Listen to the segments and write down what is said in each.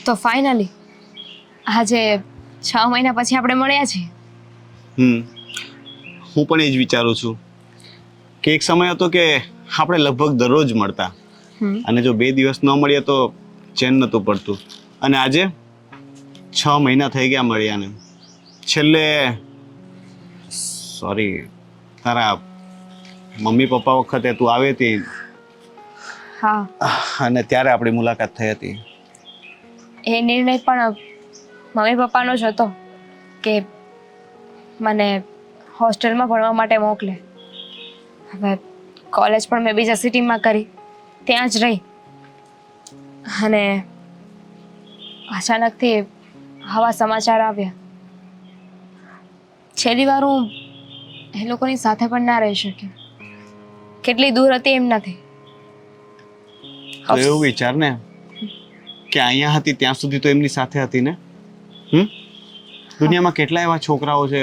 તો ફાઇનલી આજે 6 મહિના પછી આપણે મળ્યા છીએ. હું પણ એ જ વિચારું છું કે એક સમય હતો કે આપણે લગભગ દરરોજ મળતા અને જો 2 દિવસ ન મળીએ તો ચેન નહોતું પડતું. અને આજે 6 મહિના થઈ ગયા મળ્યાને. છેલ્લે સોરી તારા મમ્મી પપ્પા વખતે તું આવી હતી હા, અને ત્યારે આપણી મુલાકાત થઈ હતી. એ નિર્ણય પણ મમ્મી પપ્પાનો જ હતો કે મને હોસ્ટેલમાં ભણવા માટે મોકલે. હવે કોલેજ પણ મેં બીજા સિટીમાં કરી, ત્યાં જ રહી. અને અચાનકથી આવા સમાચાર આવ્યા. છેલ્લી વાર હું એ લોકોની સાથે પણ ના રહી શકી. કેટલી દૂર હતી એમ નથી. તો એવું વિચાર ને કે અહીંયા હતી ત્યાં સુધી તો એમની સાથે હતી ને. દુનિયામાં કેટલા એવા છોકરાઓ છે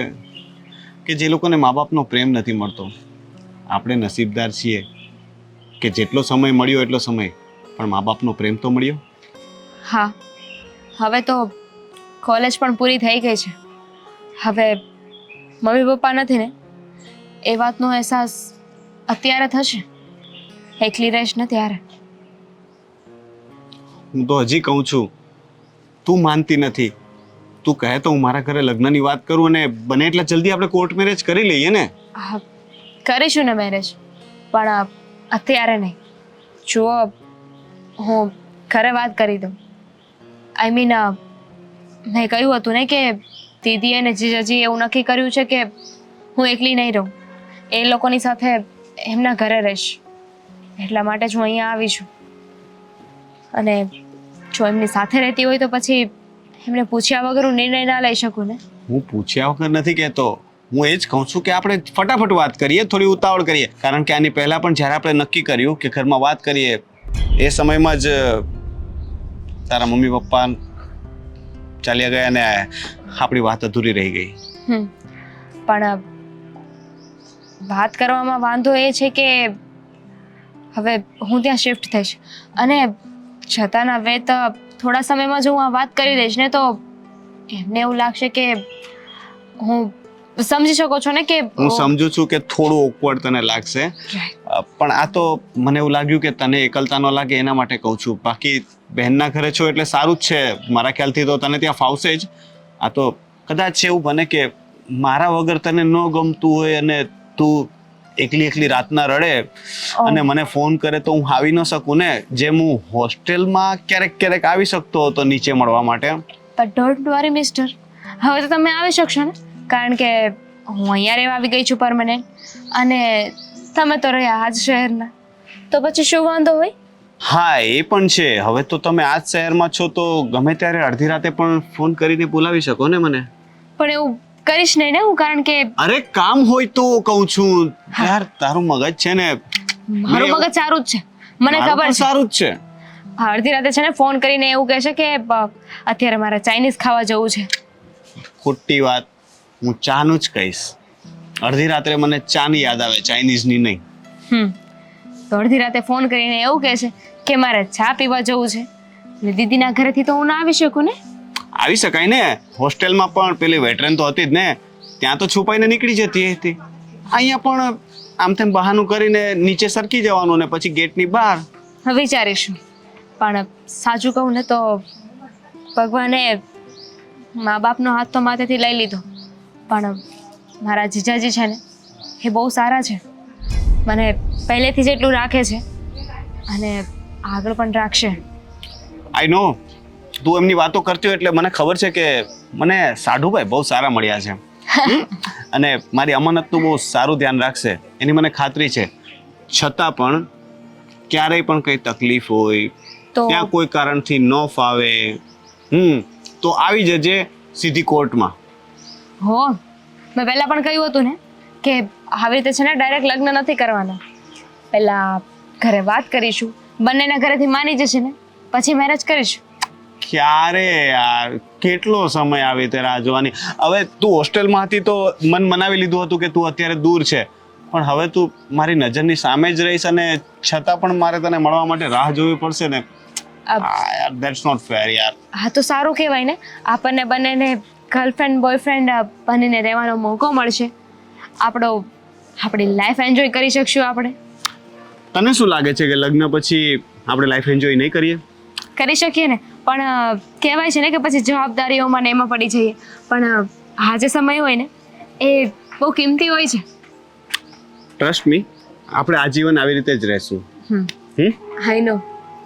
કે જે લોકોને મા બાપનો પ્રેમ નથી મળતો. આપણે નસીબદાર છીએ કે જેટલો સમય મળ્યો એટલો સમય પણ મા બાપનો પ્રેમ તો મળ્યો. હા, હવે તો કોલેજ પણ પૂરી થઈ ગઈ છે. હવે મમ્મી પપ્પા નથી ને એ વાતનો અહેસાસ અત્યારે થશે. એકલી રહીશ ને ત્યારે. હું તો હજી કહું છું, તું માનતી નથી. તું કહે તો હું મારા ઘરે લગ્નની વાત કરું અને બને એટલા જલ્દી આપણે કોર્ટ મેરેજ કરી લઈએ ને. હા, કરીશું ને મેરેજ, પણ અત્યારે નહીં. જુઓ, હું ઘરે વાત કરી દઉં. આઈ મીન મેં કહ્યું હતું ને કે દીદીએ અને જીજાજીએ એવું નક્કી કર્યું છે કે હું એકલી નહીં રહું, એ લોકોની સાથે એમના ઘરે રહીશ. એટલા માટે જ હું અહીંયા આવી છું. અને જો એમની સાથે રહેતી હોય તો પછી એમને પૂછ્યા વગર હું નિર્ણય ના લઈ શકું ને. હું પૂછ્યા વગર નથી કહેતો. હું એ જ કહું છું કે આપણે ફટાફટ વાત કરીએ, થોડી ઉતાવળ કરીએ. કારણ કે આની પહેલા પણ જ્યારે આપણે નક્કી કર્યું કે ઘરમાં વાત કરીએ એ સમયમાં જ તારા મમ્મી પપ્પા ચાલ્યા ગયા અને આપણી વાત અધૂરી રહી ગઈ. પણ વાત કરવામાં વાંધો એ છે કે હવે હું ત્યાં શિફ્ટ થઈશ અને જતાના વેત થોડા સમયમાં જો હું આ વાત કરી દઈશ ને તો એમને એવું લાગશે કે હું સમજી શકો છો ને કે હું સમજુ છું કે થોડું ઓકવર્ડ તને લાગશે, પણ આ તો મને એવું લાગ્યું કે તને એકલતા ન લાગે એના માટે કહું છું. બાકી બહેનના ઘરે છો એટલે સારું જ છે. મારા ખ્યાલથી તો તને ત્યાં ફાવશે જ. આ તો કદાચ એવું બને કે મારા વગર તને ન ગમતું હોય અને તું એકલી રાતના રડે અને મને ફોન કરે તો હું આવી ન શકું ને. જેમ હું હોસ્ટેલમાં ક્યારેક આવી શકતો હતો નીચે મળવા માટે. બટ ડોન્ટ વરી મિસ્ટર, હવે તો તમે આવી શકશો ને, કારણ કે હું અહીંયા રહેવા આવી ગઈ છું પરમનન્ટ. અને તમે તો રહ્યા આજ શહેરના, તો પછી શું વાંધો હોય? હા, એ પણ છે. હવે તો તમે આ જ શહેરમાં છો તો ગમે ત્યારે અડધી રાતે પણ ફોન કરીને બોલાવી શકો ને મને. પણ એવું કરીશ નહીં ને હું, કારણ કે અરે કામ હોય તો કહું છું યાર. તારું મગજ છે ને. મારું મગજ સારું જ છે, મને ખબર છે. સારું જ છે. અડધી રાતે છે ને ફોન કરીને એવું કહેશે કે અત્યારે મારે ચાઇનીઝ ખાવા જવું છે. ખોટી વાત. હું ચાનું જ કહીશ. અડધી રાત્રે મને ચાની યાદ આવે, ચાઇનીઝની નહીં. તો અડધી રાતે ફોન કરીને એવું કહેશે કે મારે ચા પીવા જવું છે. ને દીદીના ઘરેથી તો હું ના આવી શકું ને. આવી શકાય ને. હોસ્ટેલમાં પણ પેલી વેટરન તો હતી જ ને, ત્યાં તો છુપાઈને નીકળી જતી હતી. અહીંયા પણ આમ તેમ બહાનું કરીને નીચે સરકી જવાનું ને પછી ગેટની બહાર. વિચારીશું. પણ સાચું કહું ને તો ભગવાને મા બાપનો હાથ તો માથેથી લઈ લીધો, પણ મારા જીજાજી છે ને એ બહુ સારા છે. મને પહેલેથી જ એટલું રાખે છે અને આગળ પણ રાખશે. આઈ નો. તું એમની વાતો કરતી હોય એટલે મને ખબર છે કે મને સાઢુભાઈ બહુ સારા મળ્યા છે. અને મારી અમાનતનું બહુ સારું ધ્યાન રાખશે એની મને ખાતરી છે. છતાં પણ ક્યારેય પણ કંઈ તકલીફ હોય, ત્યાં કોઈ કારણથી ન ફાવે તો આવી જજે સીધી કોર્ટમાં. હો, મેં પહેલા પણ કહ્યું હતું ને કે આવી રીતે છે ને ડાયરેક્ટ લગ્ન નથી કરવાના. પહેલા ઘરે વાત કરીશું, બંનેના ઘરેથી માની જશે ને પછી મેરેજ કરીશું. ક્યારે યાર, કેટલો સમય આવી તે રાહ જોવાની. હવે તું હોસ્ટેલમાં હતી તો મન મનાવી લીધું હતું કે તું અત્યારે દૂર છે, પણ હવે તું મારી નજરની સામે જ રહીશ અને છતાં પણ મારે તને મળવા માટે રાહ જોવી પડશે ને. યાર ધેટ્સ નોટ ફેર યાર. હા તો સારું કહેવાય ને, આપણને બંનેને ગર્લફ્રેન્ડ બોયફ્રેન્ડ બનીને રહેવાનો મોકો મળશે. આપણી લાઈફ એન્જોય કરી શકશું આપણે. તને શું લાગે છે કે લગ્ન પછી આપણે લાઈફ એન્જોય નહીં કરીએ? કરી શકીએ ને, પણ કહેવાય છે ને કે પછી જવાબદારીઓમાં ને એમાં પડી જઈએ. પણ આ જે સમય હોય ને એ બહુ કિંમતી હોય છે. ટ્રસ્ટ મી, આપણે આજીવન આવી રીતે જ રહેશું. I know,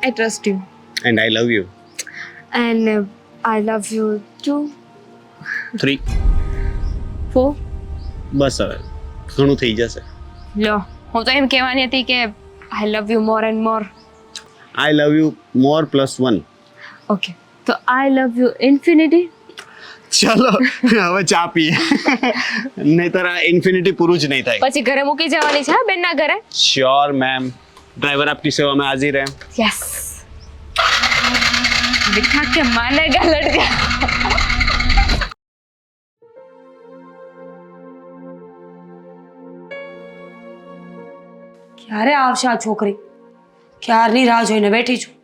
I trust you and I love you. And I love you too. 3 4. બસ હવે ઘણું થઈ જશે. લો, હું તો એમ કહેવાની હતી કે I love you more and more. I love you more +1. Okay, તો આઈ લવ યુ ઇન્ફિનિટી. ચલો હવે ચા પીએ, નહીતર આ ઇન્ફિનિટી પૂરું જ નહીં થાય. પછી ઘરે મૂકી જવાની છે બેનના ઘરે. श्योर मैम, ड्राइवर आपकी सेवा में हाजिर है. यस. दिखा के मानेगा लड़का. ક્યારે આવશે આ છોકરી? ક્યારની રાહ જોઈને બેઠી છું.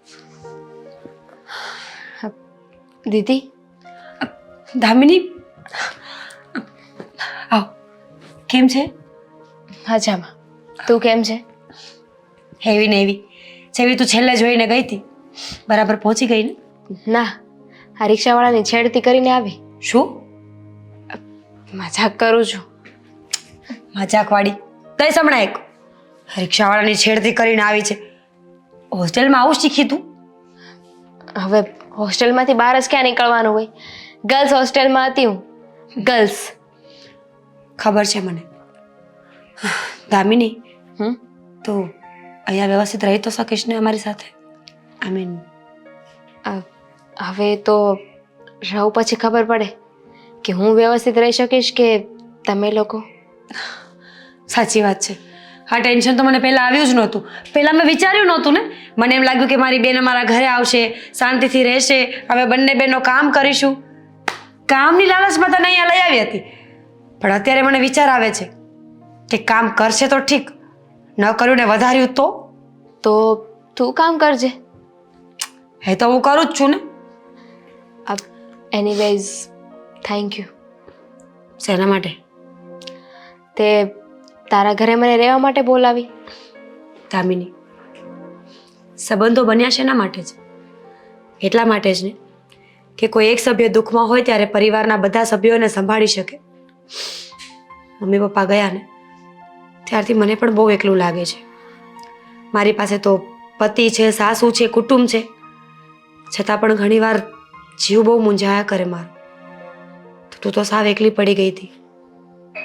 દીદી, દામિની, આવ. કેમ છે? મજામાં. તું કેમ છે? હેવી ને એવી જેવી તું છેલ્લે જોઈને ગઈ હતી બરાબર પહોંચી ગઈ ને? ના, આ રિક્ષાવાળાની છેડતી કરીને આવી. શું મજાક કરું છું. મજાકવાળી દઈ સમણા એક રિક્ષાવાળાની છેડતી કરીને આવી છે. હોસ્ટેલમાં આવું શીખી તું? હવે હોસ્ટેલમાંથી બહાર જ ક્યાં નીકળવાનું હોય? ગર્લ્સ હોસ્ટેલમાં હતી હું. ગર્લ્સ. ખબર છે મને. દામિની, તો અહીંયા વ્યવસ્થિત રહી તો શકીશ ને અમારી સાથે? આઈ મીન, હવે તો રહું પછી ખબર પડે કે હું વ્યવસ્થિત રહી શકીશ કે તમે લોકો. સાચી વાત છે. આ ટેન્શન તો મને પહેલાં આવ્યું જ નહોતું. પહેલાં મેં વિચાર્યું નહોતું ને. મને એમ લાગ્યું કે મારી બેન અમારા ઘરે આવશે, શાંતિથી રહેશે, અમે બંને બહેનો કામ કરીશું. કામની લાલચમાં તને અહીંયા લઈ આવી હતી. પણ અત્યારે મને વિચાર આવે છે કે કામ કરશે તો ઠીક, ન કર્યું ને વધાર્યું તો તું કામ કરજે. એ તો હું કરું જ છું ને. Anyways thank you. શેના માટે? તે તારા ઘરે મને રહેવા માટે બોલાવી. દામિની, સંબંધો બન્યા છે એના માટે જ. એટલા માટે જ ને કે કોઈ એક સભ્ય દુઃખમાં હોય ત્યારે પરિવારના બધા સભ્યોને સંભાળી શકે. મમ્મી પપ્પા ગયા ને ત્યારથી મને પણ બહુ એકલું લાગે છે. મારી પાસે તો પતિ છે, સાસુ છે, કુટુંબ છે, છતાં પણ ઘણીવાર જીવ બહુ મૂંઝાયા કરે મારો. તું તો સાવ એકલી પડી ગઈ હતી.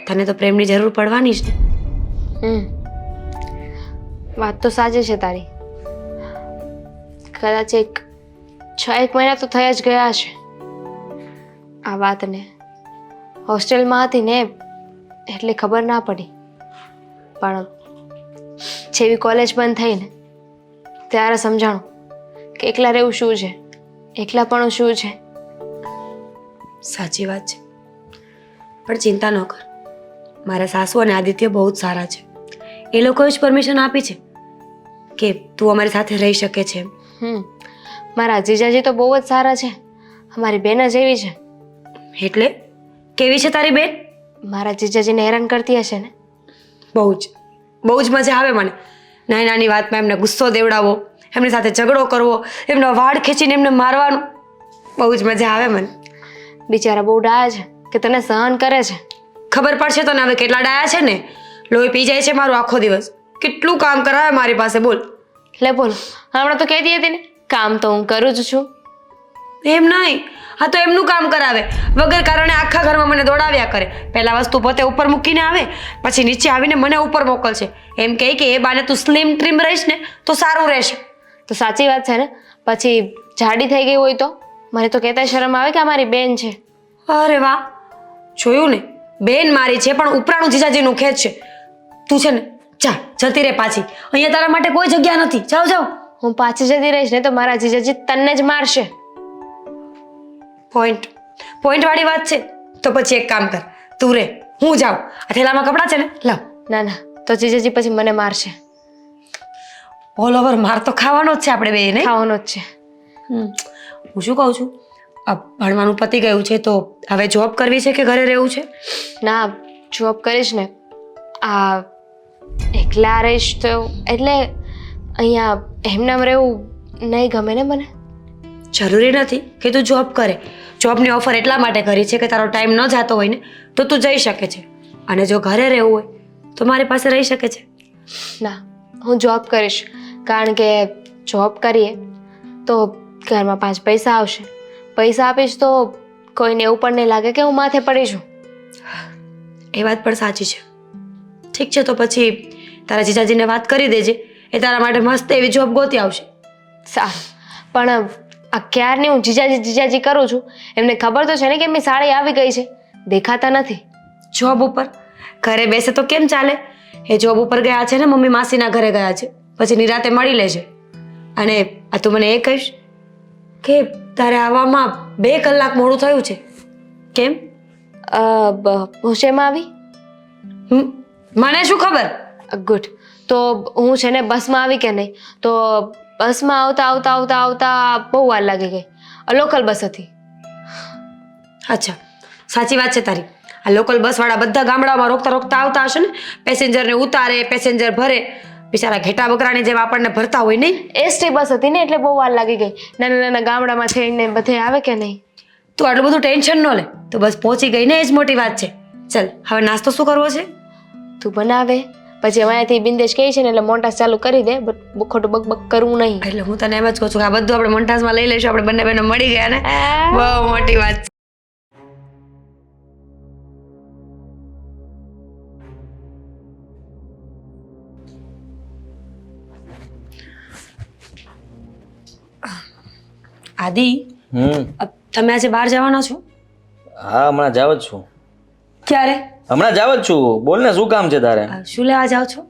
તને તો પ્રેમની જરૂર પડવાની જ ને. વાત તો સાચી છે તારી. કદાચ 6-1 મહિના તો થઈ જ ગયા છે આ વાતને. હોસ્ટેલમાં હતી ને એટલે ખબર ના પડી, પણ જેવી કોલેજ બંધ થઈ ને ત્યારે સમજાણું કે એકલા રહેવું શું છે, એકલાપણું શું છે. સાચી વાત છે. પણ ચિંતા ન કર, મારા સાસુ અને આદિત્ય બહુ જ સારા છે. એ લોકોએ જ પરમિશન આપી છે કે તું અમારી સાથે રહી શકે છે. મારા જીજાજી તો બહુ જ સારા છે. અમારી બેન જ એવી છે. એટલે કેવી છે તારી બેન? મારા જીજાજીને હેરાન કરતી હશે ને. બહુ જ મજા આવે મને. નાની નાની વાતમાં એમને ગુસ્સો દેવડાવો, એમની સાથે ઝઘડો કરવો, એમનો વાળ ખેંચીને એમને મારવાનું, બહુ જ મજા આવે મને. બિચારા બહુ ડાયા છે કે તને સહન કરે છે. ખબર પડશે તને હવે કેટલા ડાયા છે ને. લોહી પી જાય છે મારું આખો દિવસ. કેટલું કામ કરાવે મારી પાસે, બોલ. લે બોલ, હમણાં તો કહેતી હતી ને કામ તો હું કરું જ છું. એમ નહીં, હા તો એમનું કામ કરાવે. વગર કારણે આખા ઘરમાં મને દોડાવ્યા કરે. પહેલા વસ્તુ પોતે ઉપર મૂકીને આવે, પછી નીચે આવીને મને ઉપર મોકલશે. એમ કહે કે એ બાને તું સ્લિમ ટ્રીમ રહીશ ને તો સારું રહેશે. તો સાચી વાત છે ને. પછી જાડી થઈ ગઈ હોય તો મને તો કહેતા શરમ આવે કે અમારી બેન છે. અરે વાહ, જોયું ને, બેન મારી છે પણ ઉપરાણું જીજાજીનું ખેત છે. તું છે ને જા, જતી રહે પાછી. અહીંયા તારા માટે કોઈ જગ્યા નથી. જાઓ જાઓ. હું પાછી જતી રહીશ ને તો મારા જીજાજી તને જ મારશે. પોઈન્ટ વાળી વાત છે. તો પછી એક કામ કર, તું રે, હું જાઉં. આ થેલામાં કપડાં છે ને, લાવ. ના ના, તો જીજાજી પછી મને મારશે. ઓલ ઓવર માર તો ખાવાનો જ છે આપણે બે, નહીં? ખાવાનો જ છે. હું શું કહું છું, ભણવાનું પતી ગયું છે તો હવે જોબ કરવી છે કે ઘરે રહેવું છે? ના, જોબ કરીશ ને. આ એકલા રહીશ તો એટલે અહીંયા એમનામ રહેવું નહીં ગમે ને મને. જરૂરી નથી કે તું જોબ કરે. જોબની ઓફર એટલા માટે કરી છે કે તારો ટાઈમ ન જતો હોય ને તો તું જઈ શકે છે, અને જો ઘરે રહેવું હોય તો મારી પાસે રહી શકે છે. ના, હું જોબ કરીશ, કારણ કે જોબ કરીએ તો ઘરમાં 5 પૈસા આવશે. પૈસા આપીશ તો કોઈને એવું પણ નહીં લાગે કે હું માથે પડી છું. એ વાત પણ સાચી છે. ઠીક છે, તો પછી તારા જીજાજીને વાત કરી દેજે, એ તારા માટે મસ્ત એવી જોબ ગોતી આવશે. સારું, પણ આ ક્યારની હું જીજાજી કરું છું. એમને ખબર તો છે ને કે એમની સાડી આવી ગઈ છે, દેખાતા નથી. જોબ ઉપર ઘરે બેસે તો કેમ ચાલે? એ જોબ ઉપર ગયા છે ને, મમ્મી માસીના ઘરે ગયા છે, પછી નિરાતે મળી લેજે. અને આ તું મને એ કહીશ કે તારે આવવામાં 2 કલાક મોડું થયું છે, કેમ? હું શેમાં આવી? મને શું ખબર? ગુડ. તો હું છે ને બસમાં આવી કે નહીં? તો બસમાં આવતા બહુ વાર લાગી ગઈ. લોકલ બસ હતી. અચ્છા, સાચી વાત છે તારી. આ લોકલ બસવાળા બધા ગામડામાં રોકતા આવતા હશે ને, પેસેન્જરને ઉતારે, પેસેન્જર ભરે. બિચારા ઘેટા બકરાની જેમ આપણને ભરતા હોય નહીં? એસટી બસ હતી ને એટલે બહુ વાર લાગી ગઈ. નાના ગામડામાં થઈને બધે આવે કે નહીં? તું આટલું બધું ટેન્શન ન લે, તો બસ પહોંચી ગઈ ને એ જ મોટી વાત છે. ચાલ, હવે નાસ્તો શું કરવો છે? તું બનાવે, પછી અહીંયાથી બિંદેશ કહે છે ને એટલે મોન્ટાસ ચાલુ કરી દે. ખોટું બક કરવું નહીં. એટલે હું તને એમ જ કહું છું કે આ બધું આપણે મોન્ટાસમાં લઈ લઈશું. આપણે બંને બહેનો મળી ગયા ને, બહુ મોટી વાત છે. આદિ, તમે આજે બહાર જવાના છો? હા, હમણાં જાવ જ છું. ક્યારે? હમણાં જાવ જ છું. બોલ ને, શું કામ છે તારે? શું લેવા જાવ છો?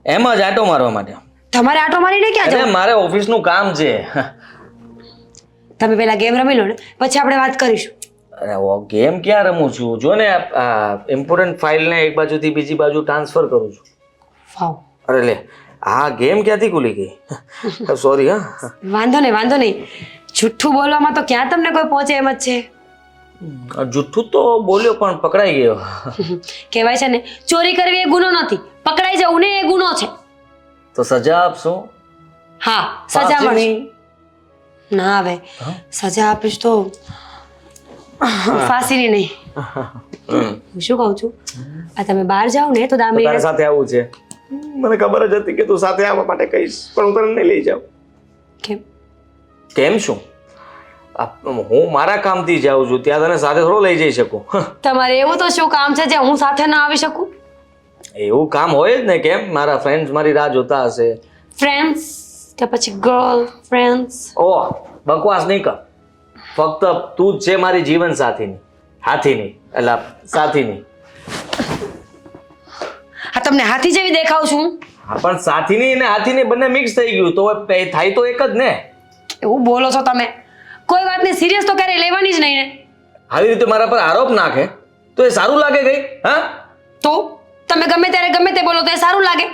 એમ જ આટો મારવા માટે. તમારે આટો મારીને ક્યાં અરે જાવ? મારે ઓફિસનું કામ છે. તમે પેલા ગેમ રમી લો ને, પછી આપણે વાત કરીશું. અરે ગેમ ક્યાં રમું છું? જો ને, આ ઇમ્પોર્ટન્ટ ફાઇલને એક બાજુથી બીજી બાજુ ટ્રાન્સફર કરું છું. વાવ. અરે લે, આ ગેમ ક્યાંથી ખુલી ગઈ? સોરી. હા, વાંધો નહીં. જુઠ્ઠું બોલવામાં તો ક્યાં તમને કોઈ પહોંચે એમ જ છે. જુઠ્ઠું તો બોલ્યો પણ પકડાઈ ગયો. કહેવાય છે ને, ચોરી કરવી એ ગુનો નથી, પકડાઈ જવું ને એ ગુનો છે. તો સજા આપશો? હા, સજા મળશે. ના, હવે સજા આપીશ તો ફાંસીની નહીં. હું શું કહું છું, આ તમે બહાર જાઓ ને તો તારા દામિની સાથે આવું છે. મને ખબર જ હતી કે તું સાથે આવવા માટે કહીશ, પણ હું તને નહીં લઈ જાઉં. કેમ? કેમ શું? હું મારા કામથી જાઉં છું, ત્યાં તને સાથે થોડો લઈ જઈ શકું. તમારે એવું તો શું કામ છે જે હું સાથે ના આવી શકું? એવું કામ હોય જ ને. કેમ? મારા ફ્રેન્ડ્સ મારી રાહ જોતા હશે. ફ્રેન્ડ્સ કે પછી ગર્લ ફ્રેન્ડ્સ? ઓહ, બકવાસ નહીં કર. ફક્ત તું જ છે મારી જીવન સાથીની, હાથીની, એટલે સાથીની. હા, તમને હાથી જેવી દેખાવ છું? હા, પણ સાથીની અને હાથીની બંને મિક્સ થઈ ગયું તો થાય તો એક જ ને. એવું બોલો છો તમે. કોઈ વાતને સિરિયસ તો ક્યારેય લેવાની જ નહીં ને. આવી રીતે મારા પર આરોપ નાખે તો એ સારું લાગે ગઈ? હા, તો તમે ગમે ત્યારે ગમે તે બોલો તો એ સારું લાગે?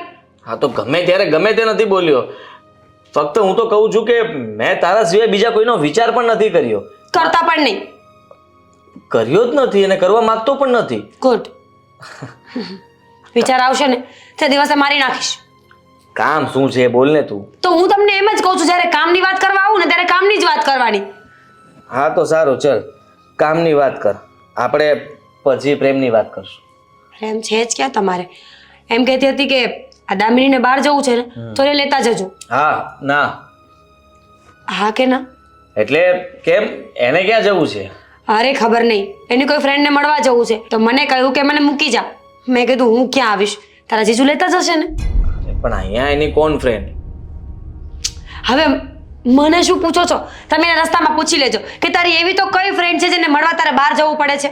હા, તો ગમે ત્યારે ગમે તે નથી બોલ્યો. ફક્ત હું તો કહું છું કે મેં તારા સિવાય બીજા કોઈનો વિચાર પણ નથી કર્યો. કરતા પણ નહીં. કર્યો જ નથી અને કરવા માંગતો પણ નથી. ગુડ. વિચાર આવશે ને તે દિવસે મારી નાખીશ. કામ શું છે બોલ ને તું. તો હું તમને એમ જ કહું છું, જ્યારે કામની વાત કરવા આવું ને ત્યારે કામની જ વાત કરવાની. હા, તો સારું, ચલ કામની વાત કર. આપણે પછી પ્રેમની વાત કરશું. પ્રેમ છે જ ક્યાં તમારે? એમ કહેતી હતી કે આ દામિનીને બહાર જવું છે ને તો એ લેતા જજો. હા, ના. હા કે ના? એટલે કેમ? એને ક્યાં જવું છે? અરે ખબર નહીં, એની કોઈ ફ્રેન્ડને મળવા જવું છે તો મને કહ્યું કે મને મૂકી જા. મેં કીધું હું ક્યાં આવીશ, તારા જીજુ લેતા જશે ને. પણ અહીંયા એની કોણ ફ્રેન્ડ? હવે મને શું પૂછો છો? તમે એના રસ્તામાં પૂછી લેજો કે તારી એવી તો કઈ ફ્રેન્ડ છે જેને મળવા તારે બહાર જવું પડે છે.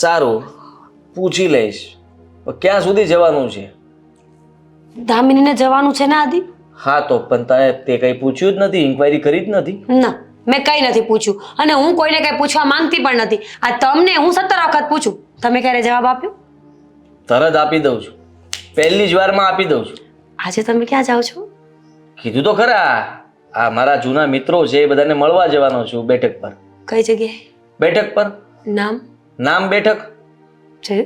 સારું, પૂછી લઈશ. પણ ક્યાં સુધી જવાનું છે? દામિનીને જવાનું છે ને આદિ? હા, તો પણ તે કંઈ પૂછ્યું જ નથી, ઇન્ક્વાયરી કરી જ નથી. ના, મેં કંઈ નથી પૂછ્યું અને હું કોઈને કંઈ પૂછવા માંગતી પણ નથી. આ તમને હું 17 વખત પૂછું, તમે ક્યારે જવાબ આપ્યો? તરત આપી દઉં છું, પહેલી જ વારમાં આપી દઉં છું. આજે તમે ક્યાં જાઓ છો? કીધું તો ખરા, આ મારા જૂના મિત્રો છે એ બધાને મળવા જવાનો છું બેઠક પર. કઈ જગ્યાએ? બેઠક પર. નામ? નામ બેઠક. છે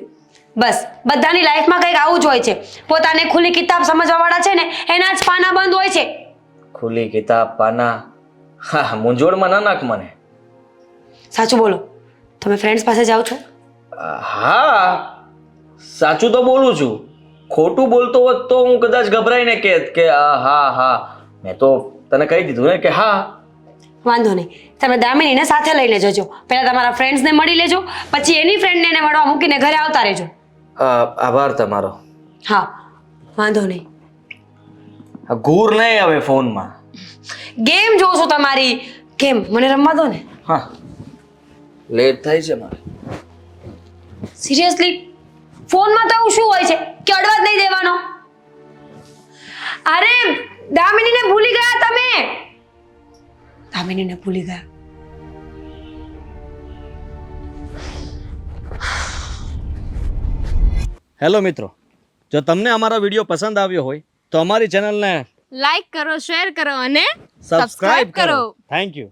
બસ બધાની લાઈફમાં કંઈક આવું જ હોય છે. પોતાને ખુલ્લી કિતાબ સમજવાવાળા છે ને એના જ પાના બંધ હોય છે. ખુલ્લી કિતાબ પાના. હા, મૂંઝવણમાં ના નાખ મને. સાચું બોલો, તમે ફ્રેન્ડ્સ પાસે જાઓ છો? હા, સાચું તો બોલું છું. ખોટું બોલતો હોત તો હું કદાચ ગભરાઈને કહેત કે હા હા, મેં તો તને કહી દીધું ને કે હા. વાંધો નહીં, તમે દામિનીને સાથે લઈને જજો. પહેલા તમારા ફ્રેન્ડ્સને મળી લેજો, પછી એની ફ્રેન્ડને એને મળવા મૂકીને ઘરે આવતા રહેજો. આભાર તમારો. હા, વાંધો નહીં. ઘૂર નહીં હવે ફોનમાં. ગેમ જોઉં છું તમારી. કેમ, મને રમવા દો ને. હા, લેટ થાય છે મારે. સિરિયસલી ફોનમાં તો આવું શું હોય છે કે અડવા જ નહીં દેવાનો? અરે દામિનીને ભૂલી ગયા તમે. દામિનીને ભૂલી ગયા. હેલો મિત્રો, જો તમને અમારો વિડીયો પસંદ આવ્યો હોય તો અમારી ચેનલને લાઈક કરો, શેર કરો અને સબસ્ક્રાઇબ કરો. Thank you.